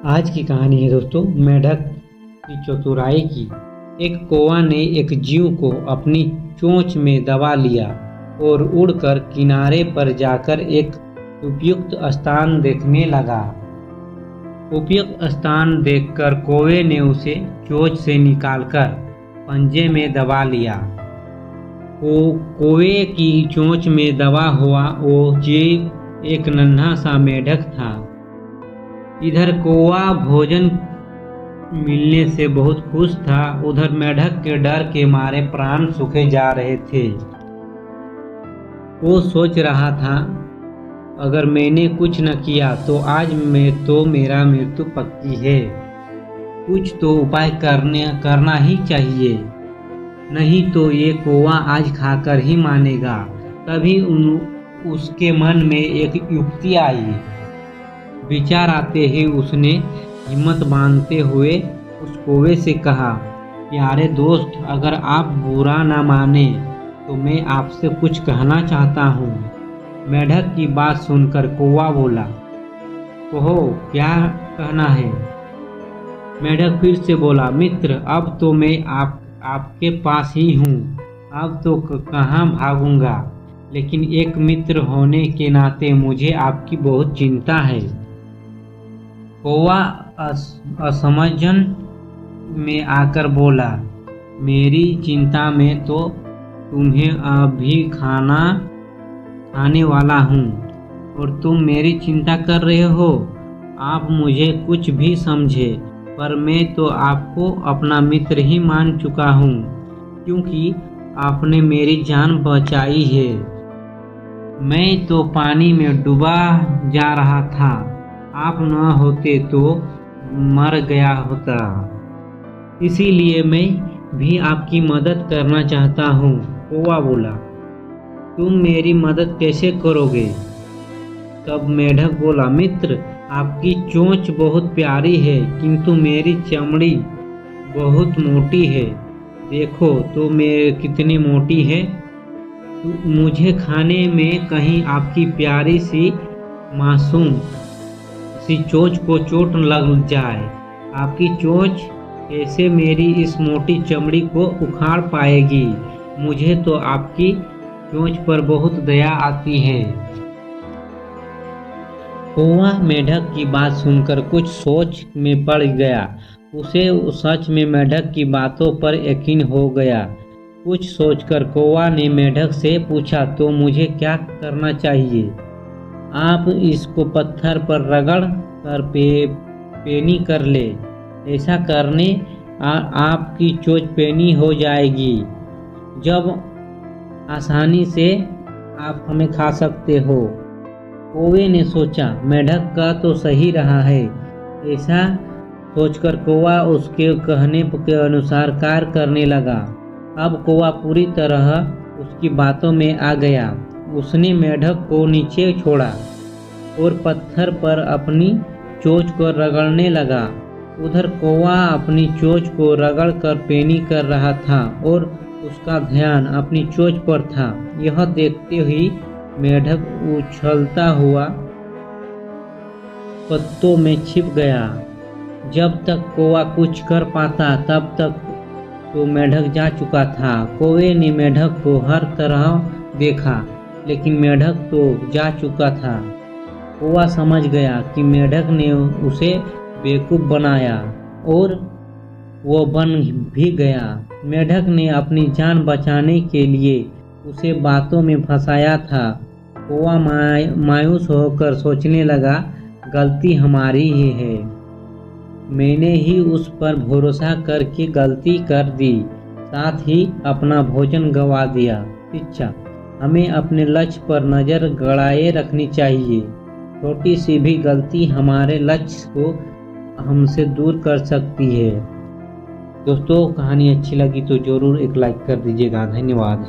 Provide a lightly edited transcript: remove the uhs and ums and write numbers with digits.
आज की कहानी है दोस्तों मेंढक की चतुराई की। एक कौवा ने एक जीव को अपनी चोंच में दबा लिया और उड़कर किनारे पर जाकर एक उपयुक्त स्थान देखने लगा। उपयुक्त स्थान देखकर कौवे ने उसे चोंच से निकालकर पंजे में दबा लिया। कौवे की चोंच में दबा हुआ वो जीव एक नन्हा सा मेंढक था। इधर कौवा भोजन मिलने से बहुत खुश था, उधर मेंढक के डर के मारे प्राण सूखे जा रहे थे। वो सोच रहा था, अगर मैंने कुछ न किया तो आज मेरा मृत्यु पक्की है। कुछ तो उपाय करना ही चाहिए, नहीं तो ये कौवा आज खाकर ही मानेगा। तभी उसके मन में एक युक्ति आई। विचार आते ही उसने हिम्मत बांधते हुए उस कौवे से कहा, प्यारे दोस्त, अगर आप बुरा ना माने तो मैं आपसे कुछ कहना चाहता हूँ। मेंढक की बात सुनकर कौवा बोला, कहो क्या कहना है। मेंढक फिर से बोला, मित्र, अब तो मैं आपके पास ही हूँ, अब तो कहाँ भागूंगा, लेकिन एक मित्र होने के नाते मुझे आपकी बहुत चिंता है। कौवा असमंजस में आकर बोला, मेरी चिंता में तो तुम्हें अभी खाने वाला हूँ और तुम मेरी चिंता कर रहे हो। आप मुझे कुछ भी समझे, पर मैं तो आपको अपना मित्र ही मान चुका हूँ, क्योंकि आपने मेरी जान बचाई है। मैं तो पानी में डूबा जा रहा था, आप न होते तो मर गया होता। इसीलिए मैं भी आपकी मदद करना चाहता हूँ। कौवा बोला, तुम मेरी मदद कैसे करोगे। तब मेंढक बोला, मित्र, आपकी चोंच बहुत प्यारी है, किंतु मेरी चमड़ी बहुत मोटी है। देखो तो मैं कितनी मोटी है। तो मुझे खाने में कहीं आपकी प्यारी सी मासूम सी चोंच को चोट लग जाए। आपकी चोंच कैसे मेरी इस मोटी चमड़ी को उखाड़ पाएगी। मुझे तो आपकी चोंच पर बहुत दया आती है। कौवा मेंढक की बात सुनकर कुछ सोच में पड़ गया। उसे सच में मेंढक की बातों पर यकीन हो गया। कुछ सोचकर कौवा ने मेंढक से पूछा, तो मुझे क्या करना चाहिए। आप इसको पत्थर पर रगड़ कर पेनी कर ले। ऐसा करने आपकी चोंच पेनी हो जाएगी, जब आसानी से आप हमें खा सकते हो। कौवे ने सोचा, मेंढक का तो सही रहा है। ऐसा सोचकर कौवा उसके कहने के अनुसार कार्य करने लगा। अब कौवा पूरी तरह उसकी बातों में आ गया। उसने मेंढक को नीचे छोड़ा और पत्थर पर अपनी चोंच को रगड़ने लगा। उधर कौवा अपनी चोंच को रगड़ कर पेनी कर रहा था और उसका ध्यान अपनी चोंच पर था। यह देखते ही मेंढक उछलता हुआ पत्तों में छिप गया। जब तक कौवा कुछ कर पाता तब तक तो मेंढक जा चुका था। कौवे ने मेंढक को हर तरह देखा, लेकिन मेंढक तो जा चुका था। कौवा समझ गया कि मेंढक ने उसे बेवकूफ़ बनाया और वो बन भी गया। मेंढक ने अपनी जान बचाने के लिए उसे बातों में फंसाया था। कौवा मायूस होकर सोचने लगा, गलती हमारी ही है। मैंने ही उस पर भरोसा करके गलती कर दी, साथ ही अपना भोजन गंवा दिया। शिक्षा, हमें अपने लक्ष्य पर नज़र गड़ाए रखनी चाहिए। छोटी सी भी गलती हमारे लक्ष्य को हमसे दूर कर सकती है। दोस्तों, कहानी अच्छी लगी तो ज़रूर एक लाइक कर दीजिएगा। धन्यवाद।